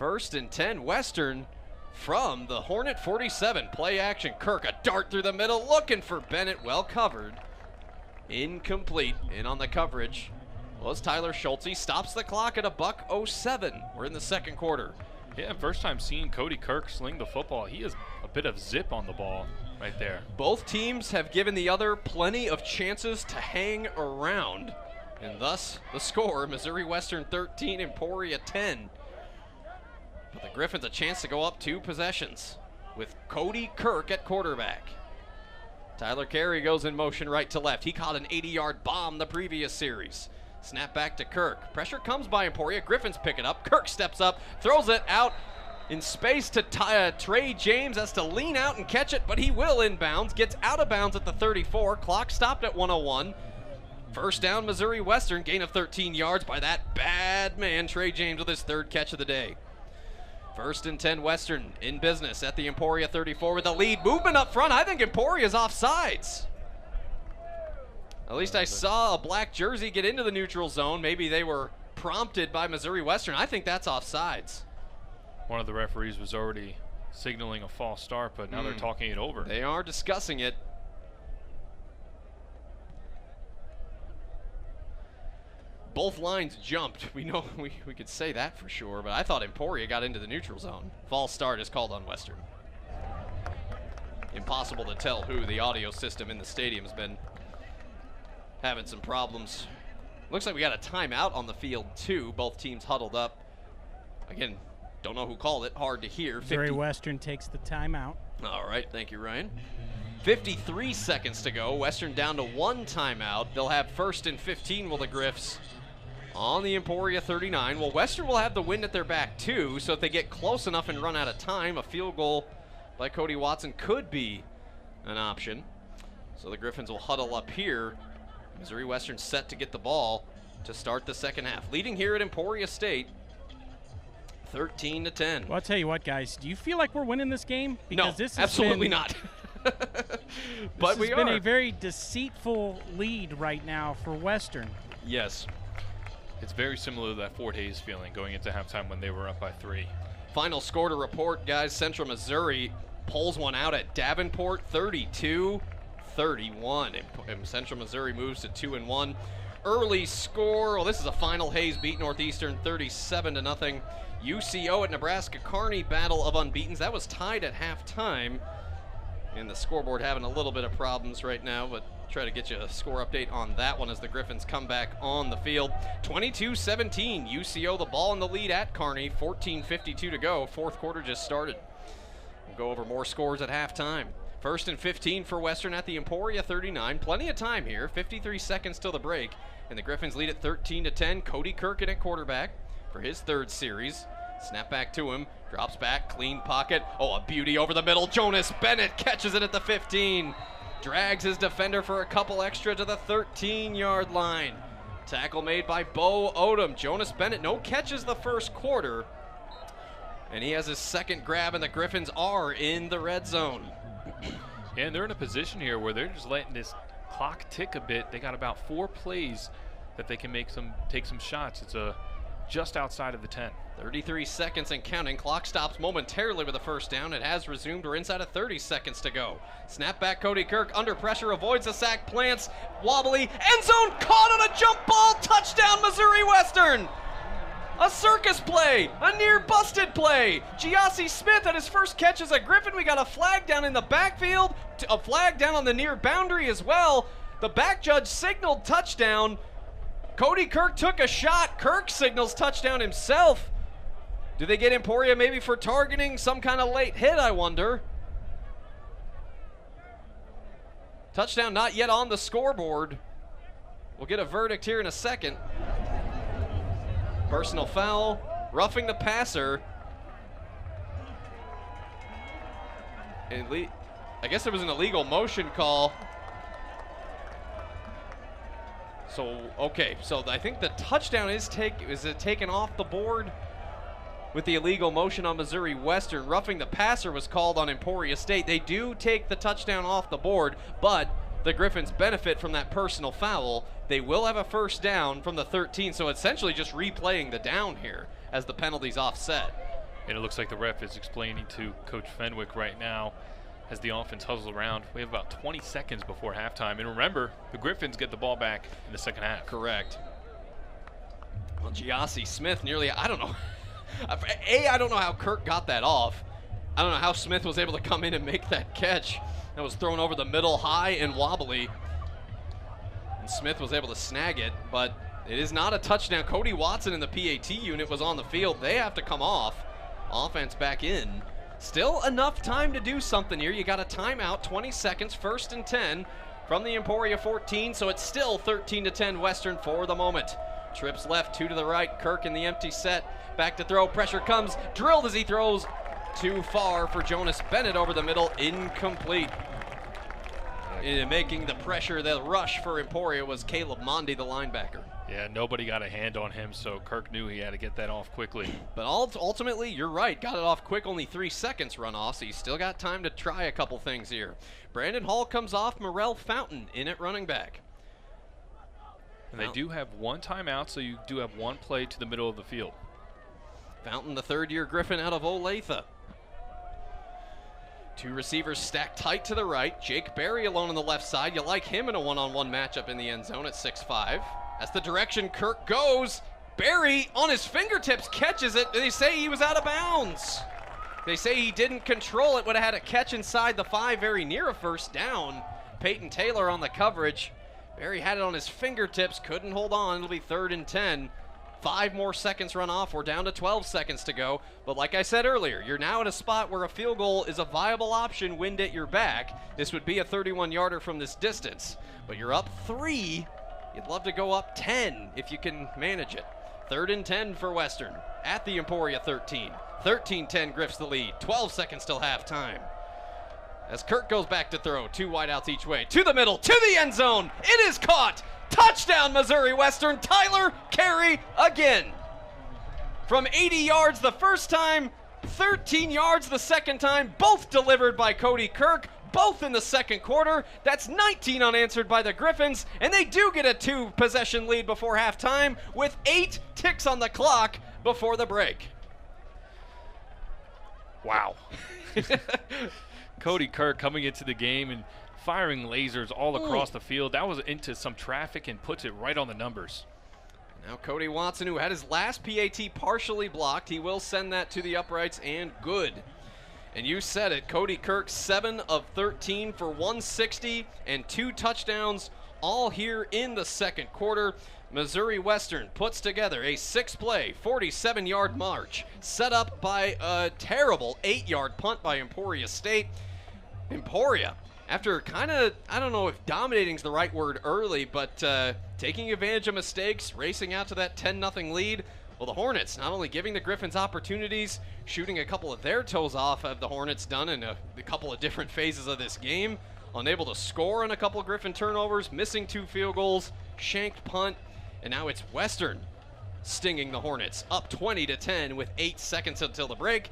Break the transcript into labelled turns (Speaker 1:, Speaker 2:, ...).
Speaker 1: First and 10, Western from the Hornet 47. Play action, Kirk, a dart through the middle, looking for Bennett, well covered. Incomplete, in on the coverage was Tyler Schultz. He stops the clock at $1:07. We're in the second quarter.
Speaker 2: Yeah, first time seeing Cody Kirk sling the football. He has a bit of zip on the ball right there.
Speaker 1: Both teams have given the other plenty of chances to hang around, and thus the score, Missouri Western 13, Emporia 10. But the Griffins a chance to go up 2 possessions with Cody Kirk at quarterback. Tyler Carey goes in motion right to left. He caught an 80-yard bomb the previous series. Snap back to Kirk. Pressure comes by Emporia. Griffins pick it up. Kirk steps up, throws it out in space to Trey James. Has to lean out and catch it, but he will inbounds. Gets out of bounds at the 34. Clock stopped at 1:01. First down, Missouri Western. Gain of 13 yards by that bad man, Trey James, with his 3rd catch of the day. First and 10, Western in business at the Emporia 34 with the lead. Movement up front. I think Emporia's offsides. At least I saw a black jersey get into the neutral zone. Maybe they were prompted by Missouri Western. I think that's offsides.
Speaker 2: One of the referees was already signaling a false start, but now they're talking it over.
Speaker 1: They are discussing it. Both lines jumped. We know we could say that for sure, but I thought Emporia got into the neutral zone. False start is called on Western. Impossible to tell who. The audio system in the stadium's been having some problems. Looks like we got a timeout on the field too. Both teams huddled up. Again, don't know who called it. Hard to hear.
Speaker 3: Missouri Western takes the timeout.
Speaker 1: All right, thank you, Ryan. 53 seconds to go. Western down to 1 timeout. They'll have first and 15 will the Griffs on the Emporia 39. Well, Western will have the wind at their back too, so if they get close enough and run out of time, a field goal by Cody Watson could be an option. So the Griffins will huddle up here. Missouri Western set to get the ball to start the second half. Leading here at Emporia State, 13-10.
Speaker 3: Well, I'll tell you what, guys. Do you feel like we're winning this game? Because
Speaker 1: No,
Speaker 3: this has
Speaker 1: absolutely
Speaker 3: been,
Speaker 1: not.
Speaker 3: But this has been a very deceitful lead right now for Western.
Speaker 1: Yes.
Speaker 2: It's very similar to that Fort Hays feeling going into halftime when they were up by 3.
Speaker 1: Final score to report, guys. Central Missouri pulls one out at Davenport, 32-31. And Central Missouri moves to 2-1. Early score, well, this is a final. Hays beat Northeastern 37-0. UCO at Nebraska Kearney, battle of unbeatens. That was tied at halftime. And the scoreboard having a little bit of problems right now, but try to get you a score update on that one as the Griffins come back on the field. 22-17, UCO the ball in the lead at Kearney, 14:52 to go. 4th quarter just started. We'll go over more scores at halftime. First and 15 for Western at the Emporia 39. Plenty of time here, 53 seconds till the break. And the Griffins lead at 13-10. Cody Kirk at quarterback for his 3rd series. Snap back to him, drops back, clean pocket. Oh, a beauty over the middle. Jonas Bennett catches it at the 15. Drags his defender for a couple extra to the 13-yard line. Tackle made by Bo Odom. Jonas Bennett, no catches the first quarter. And he has his 2nd grab, and the Griffins are in the red zone.
Speaker 2: And they're in a position here where they're just letting this clock tick a bit. They got about 4 plays that they can take some shots. It's just outside of the 10.
Speaker 1: 33 seconds and counting. Clock stops momentarily with a first down. It has resumed. We're inside of 30 seconds to go. Snap back, Cody Kirk under pressure, avoids the sack, plants, wobbly, end zone, caught on a jump ball, touchdown Missouri Western. A circus play, a near busted play. Giassi Smith at his first catch as a Griffin. We got a flag down in the backfield, a flag down on the near boundary as well. The back judge signaled touchdown. Cody Kirk took a shot. Kirk signals touchdown himself. Do they get Emporia maybe for targeting some kind of late hit, I wonder? Touchdown not yet on the scoreboard. We'll get a verdict here in a second. Personal foul, roughing the passer. I guess it was an illegal motion call. So, okay, so I think the touchdown is taken off the board with the illegal motion on Missouri Western. Roughing the passer was called on Emporia State. They do take the touchdown off the board, but the Griffins benefit from that personal foul. They will have a first down from the 13, so essentially just replaying the down here as the penalty's offset.
Speaker 2: And it looks like the ref is explaining to Coach Fenwick right now as the offense huddles around. We have about 20 seconds before halftime. And remember, the Griffins get the ball back in the second half.
Speaker 1: Correct. Well, Giassi Smith nearly, I don't know. I don't know how Kirk got that off. I don't know how Smith was able to come in and make that catch. That was thrown over the middle, high and wobbly. And Smith was able to snag it, but it is not a touchdown. Cody Watson and the PAT unit was on the field. They have to come off. Offense back in. Still enough time to do something here. You got a timeout, 20 seconds, 1st and 10 from the Emporia 14, so it's still 13-10 Western for the moment. Trips left, 2 to the right. Kirk in the empty set. Back to throw. Pressure comes. Drilled as he throws. Too far for Jonas Bennett over the middle. Incomplete. Making the pressure, the rush for Emporia was Caleb Mondi, the linebacker.
Speaker 2: Yeah, nobody got a hand on him, so Kirk knew he had to get that off quickly.
Speaker 1: But ultimately, you're right. Got it off quick, only 3 seconds run off, so you still got time to try a couple things here. Brandon Hall comes off, Morel Fountain in at running back.
Speaker 2: And they do have 1 timeout, so you do have 1 play to the middle of the field.
Speaker 1: Fountain, the 3rd-year Griffin out of Olathe. 2 receivers stacked tight to the right. Jake Berry alone on the left side. You like him in a one-on-one matchup in the end zone at 6'5". That's the direction Kirk goes. Berry on his fingertips catches it. They say he was out of bounds. They say he didn't control it. Would have had a catch inside the 5, very near a 1st down. Peyton Taylor on the coverage. Berry had it on his fingertips, couldn't hold on. It'll be 3rd and 10. 5 more seconds run off. We're down to 12 seconds to go. But like I said earlier, you're now at a spot where a field goal is a viable option, wind at your back. This would be a 31-yarder from this distance. But you're up 3. You'd love to go up 10 if you can manage it. 3rd and 10 for Western at the Emporia 13. 13-10 Griffs the lead. 12 seconds till halftime. As Kirk goes back to throw, 2 wideouts each way. To the middle, to the end zone. It is caught. Touchdown, Missouri Western. Tyler Carey again. From 80 yards the first time, 13 yards the second time, both delivered by Cody Kirk, both in the second quarter. That's 19 unanswered by the Griffins, and they do get a 2-possession lead before halftime with 8 ticks on the clock before the break.
Speaker 2: Wow. Cody Kirk coming into the game and firing lasers all across the field. That was into some traffic and puts it right on the numbers.
Speaker 1: Now Cody Watson, who had his last PAT partially blocked, he will send that to the uprights and good. And you said it, Cody Kirk 7 of 13 for 160 and 2 touchdowns, all here in the second quarter. Missouri Western puts together a 6-play, 47-yard march, set up by a terrible 8-yard punt by Emporia State. Emporia, after kind of, I don't know if dominating is the right word early, but taking advantage of mistakes, racing out to that 10-0 lead. Well, the Hornets not only giving the Griffins opportunities, shooting a couple of their toes off of the Hornets done in a couple of different phases of this game, unable to score on a couple of Griffin turnovers, missing 2 field goals, shanked punt, and now it's Western stinging the Hornets, up 20-10 with 8 seconds until the break.